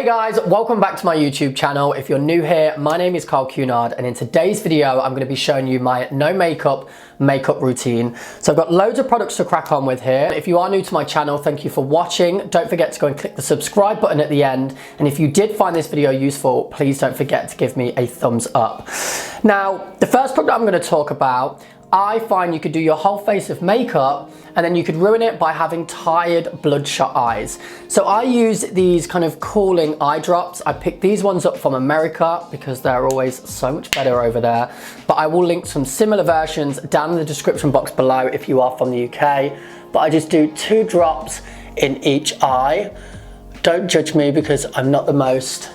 Hey guys, welcome back to my YouTube channel. If you're new here, my name is Cunard, and in today's video, I'm going to be showing you my no makeup routine. So I've got loads of products to crack on with here. If you are new to my channel, thank you for watching. Don't forget to go and click the subscribe button at the end. And if you did find this video useful, please don't forget to give me a thumbs up. Now, the first product I'm going to talk about, I find you could do your whole face with makeup and then you could ruin it by having tired, bloodshot eyes. So I use these kind of cooling eye drops. I picked these ones up from America because they're always so much better over there. But I will link some similar versions down in the description box below if you are from the UK. But I just do 2 drops in each eye. Don't judge me because I'm not the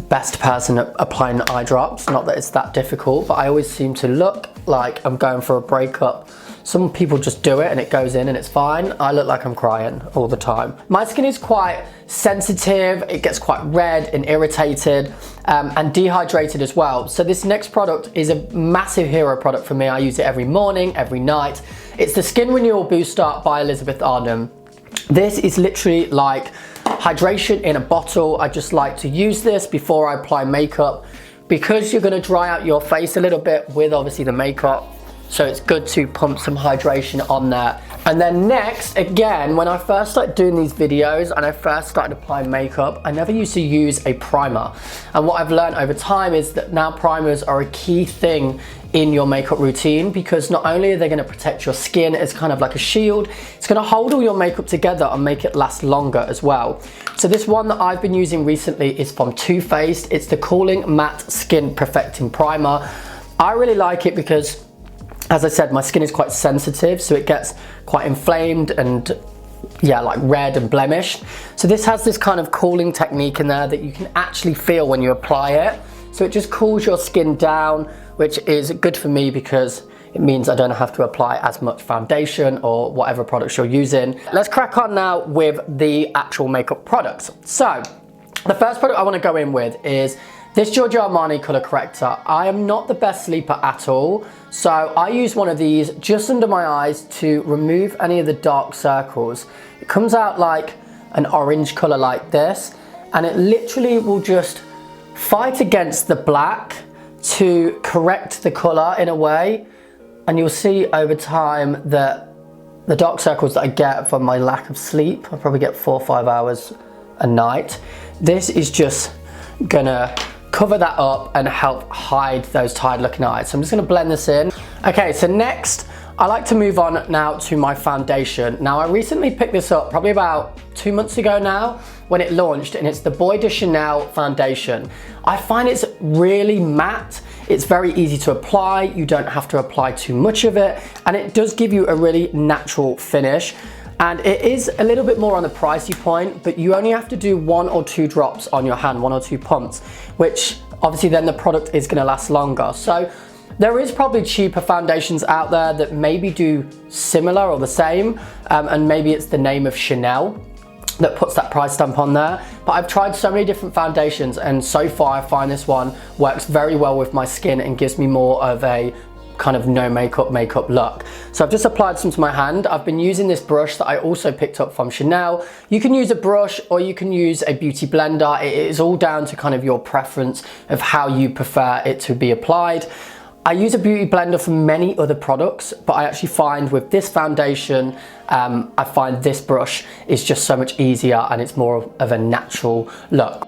best person at applying eye drops. Not that it's that difficult, but I always seem to look like I'm going for a breakup. Some people just do it and it goes in and it's fine. I look like I'm crying all the time. My skin is quite sensitive. It gets quite red and irritated and dehydrated as well. So this next product is a massive hero product for me. I use it every morning, every night. It's the Skin Renewal Booster by Elizabeth Arden. This is literally like hydration in a bottle. I just like to use this before I apply makeup because you're going to dry out your face a little bit with obviously the makeup. So it's good to pump some hydration on there. And then next, again, when I first started doing these videos and I first started applying makeup, I never used to use a primer. And what I've learned over time is that now primers are a key thing in your makeup routine because not only are they going to protect your skin as kind of like a shield, it's going to hold all your makeup together and make it last longer as well. So this one that I've been using recently is from Too Faced. It's the Cooling Matte Skin Perfecting Primer. I really like it because, as I said, my skin is quite sensitive, so it gets quite inflamed and yeah, like red and blemished. So this has this kind of cooling technique in there that you can actually feel when you apply it. So it just cools your skin down, which is good for me because it means I don't have to apply as much foundation or whatever products you're using. Let's crack on now with the actual makeup products. So the first product I want to go in with is this Giorgio Armani Color Corrector. I am not the best sleeper at all, so I use one of these just under my eyes to remove any of the dark circles. It comes out like an orange color like this, and it literally will just fight against the black to correct the color in a way. And you'll see over time that the dark circles that I get from my lack of sleep, I probably get 4 or 5 hours a night. This is just gonna cover that up and help hide those tired looking eyes. So I'm just gonna blend this in. Okay, so next, I like to move on now to my foundation. Now I recently picked this up probably about 2 months ago now when it launched, and it's the Bois de Chanel foundation. I find it's really matte. It's very easy to apply. You don't have to apply too much of it, and it does give you a really natural finish. And it is a little bit more on the pricey point, but you only have to do 1 or 2 drops on your hand, 1 or 2 pumps, which obviously then the product is gonna last longer. So there is probably cheaper foundations out there that maybe do similar or the same, and maybe it's the name of Chanel that puts that price stamp on there. But I've tried so many different foundations, and so far I find this one works very well with my skin and gives me more of a kind of no makeup look. So I've just applied some to my hand. I've been using this brush that I also picked up from Chanel. You can use a brush or you can use a beauty blender. It is all down to kind of your preference of how you prefer it to be applied. I use a beauty blender for many other products, but I actually find with this foundation, I find this brush is just so much easier and it's more of a natural look.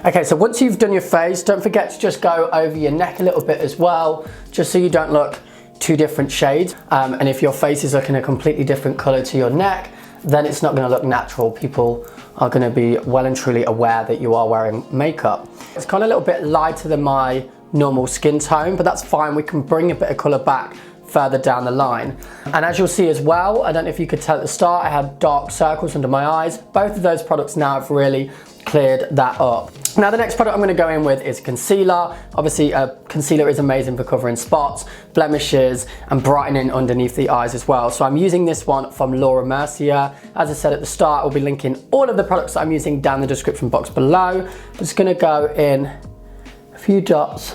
Okay, so once you've done your face, don't forget to just go over your neck a little bit as well, just so you don't look 2 different shades. And if your face is looking a completely different color to your neck, then it's not gonna look natural. People are gonna be well and truly aware that you are wearing makeup. It's kind of a little bit lighter than my normal skin tone, but that's fine. We can bring a bit of color back further down the line. And as you'll see as well, I don't know if you could tell at the start, I had dark circles under my eyes. Both of those products now have really cleared that up. Now the next product I'm going to go in with is concealer. Obviously concealer is amazing for covering spots, blemishes and brightening underneath the eyes as well. So I'm using this one from Laura Mercier. As I said at the start, I'll be linking all of the products that I'm using down in the description box below. I'm just going to go in a few dots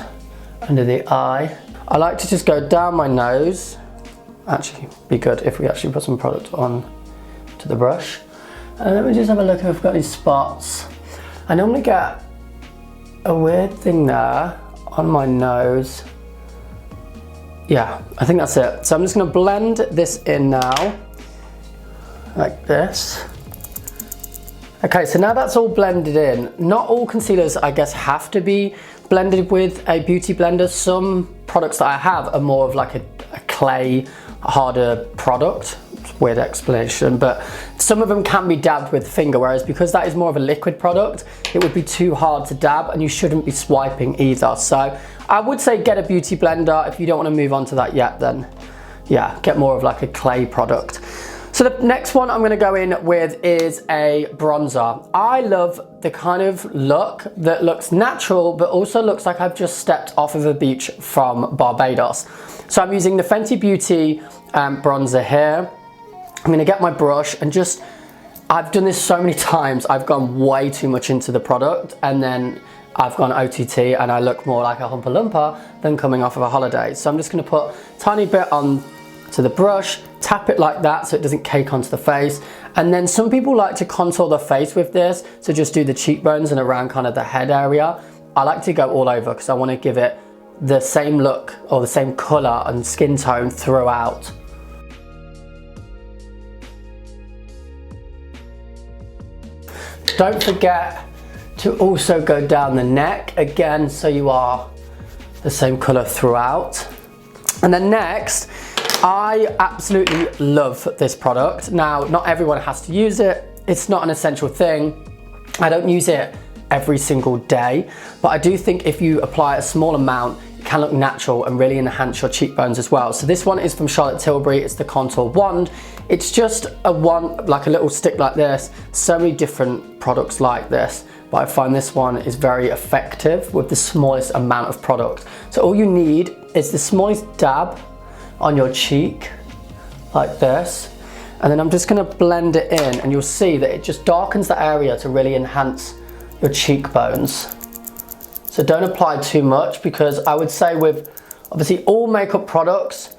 under the eye. I like to just go down my nose. Actually be good if we actually put some product on to the brush. And let me just have a look if I've got any spots. I normally get a weird thing there on my nose. Yeah, I think that's it. So I'm just gonna blend this in now, like this. Okay, so now that's all blended in. Not all concealers, I guess, have to be blended with a beauty blender. Some products that I have are more of like a clay, harder product. Weird explanation, but some of them can be dabbed with the finger, whereas because that is more of a liquid product, it would be too hard to dab and you shouldn't be swiping either. So I would say get a beauty blender. If you don't want to move on to that yet, then yeah, get more of like a clay product. So the next one I'm going to go in with is a bronzer. I love the kind of look that looks natural, but also looks like I've just stepped off of a beach from Barbados. So I'm using the Fenty Beauty bronzer here. I'm going to get my brush and just, I've done this so many times, I've gone way too much into the product and then I've gone OTT and I look more like a Oompa Loompa than coming off of a holiday. So I'm just going to put a tiny bit on to the brush, tap it like that so it doesn't cake onto the face. And then some people like to contour the face with this, so just do the cheekbones and around kind of the head area. I like to go all over because I want to give it the same look or the same color and skin tone throughout. Don't forget to also go down the neck again so you are the same color throughout. And then next, I absolutely love this product. Now, not everyone has to use it. It's not an essential thing. I don't use it every single day, but I do think if you apply a small amount, it can look natural and really enhance your cheekbones as well. So this one is from Charlotte Tilbury. It's the Contour Wand. It's just a wand, like a little stick like this. So many different products like this, but I find this one is very effective with the smallest amount of product. So all you need is the smallest dab on your cheek, like this. And then I'm just gonna blend it in and you'll see that it just darkens the area to really enhance your cheekbones. So don't apply too much, because I would say with obviously all makeup products,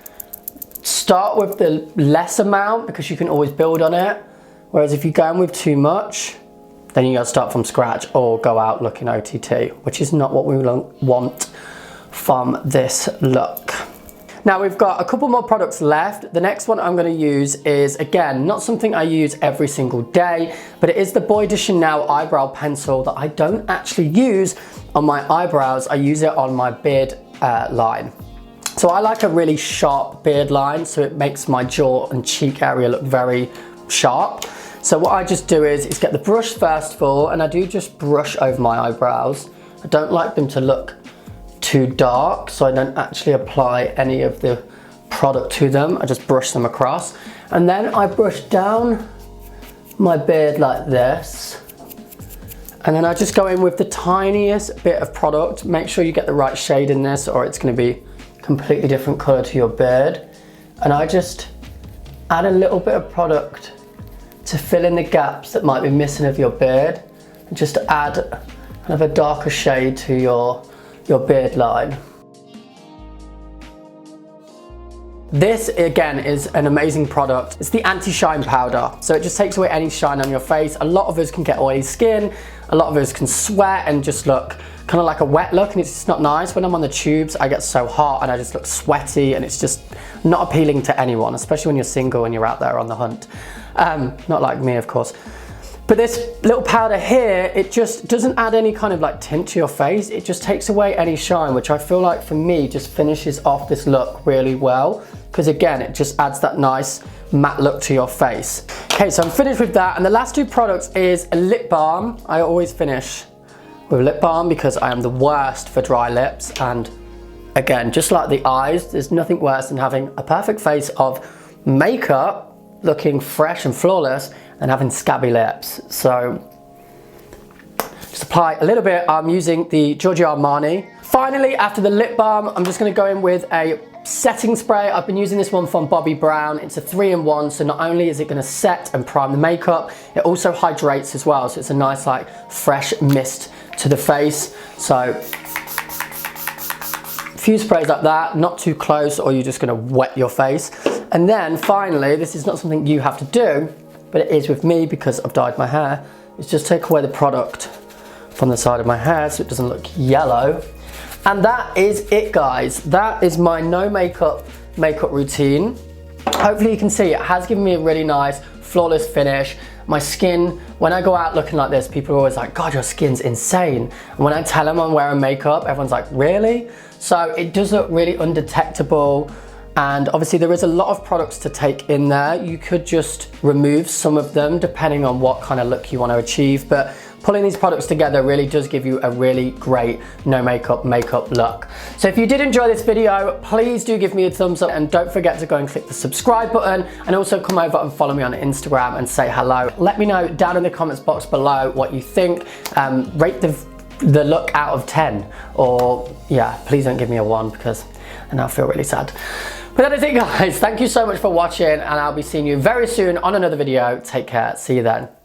start with the less amount because you can always build on it. Whereas if you go in with too much, then you gotta start from scratch or go out looking OTT, which is not what we want from this look. Now we've got a couple more products left. The next one I'm going to use is, again, not something I use every single day, but it is the Bois de Chanel Eyebrow Pencil that I don't actually use on my eyebrows. I use it on my beard line. So I like a really sharp beard line, so it makes my jaw and cheek area look very sharp. So what I just do is get the brush first of all, and I do just brush over my eyebrows. I don't like them to look too dark, so I don't actually apply any of the product to them. I just brush them across, and then I brush down my beard like this, and then I just go in with the tiniest bit of product. Make sure you get the right shade in this or it's going to be a completely different color to your beard. And I just add a little bit of product to fill in the gaps that might be missing of your beard, and just to add kind of a darker shade to your beard line. This again is an amazing product. It's the AntiShine Powder. So it just takes away any shine on your face. A lot of us can get oily skin. A lot of us can sweat and just look kind of like a wet look, and it's just not nice. When I'm on the tubes, I get so hot and I just look sweaty, and it's just not appealing to anyone, especially when you're single and you're out there on the hunt. Not like me, of course. But this little powder here, it just doesn't add any kind of like tint to your face. It just takes away any shine, which I feel like for me just finishes off this look really well. Because again, it just adds that nice matte look to your face. Okay, so I'm finished with that. And the last two products is a lip balm. I always finish with lip balm because I am the worst for dry lips. And again, just like the eyes, there's nothing worse than having a perfect face of makeup looking fresh and flawless and having scabby lips. So just apply a little bit. I'm using the Giorgio Armani. Finally, after the lip balm, I'm just gonna go in with a setting spray. I've been using this one from Bobbi Brown. It's a 3-in-1, so not only is it gonna set and prime the makeup, it also hydrates as well. So it's a nice like fresh mist to the face. So a few sprays like that, not too close or you're just gonna wet your face. And then finally, this is not something you have to do, but it is with me because I've dyed my hair, is just take away the product from the side of my hair so it doesn't look yellow. And that is it, guys. That is my no makeup routine. Hopefully you can see it has given me a really nice flawless finish. My skin, when I go out looking like this, people are always like, God, your skin's insane. And when I tell them I'm wearing makeup, everyone's like, really? So it does look really undetectable. And obviously there is a lot of products to take in there. You could just remove some of them depending on what kind of look you want to achieve. But pulling these products together really does give you a really great no makeup look. So if you did enjoy this video, please do give me a thumbs up and don't forget to go and click the subscribe button, and also come over and follow me on Instagram and say hello. Let me know down in the comments box below what you think. Rate the look out of 10, or yeah, please don't give me a 1 because I now feel really sad. But that is it, guys. Thank you so much for watching, and I'll be seeing you very soon on another video. Take care. See you then.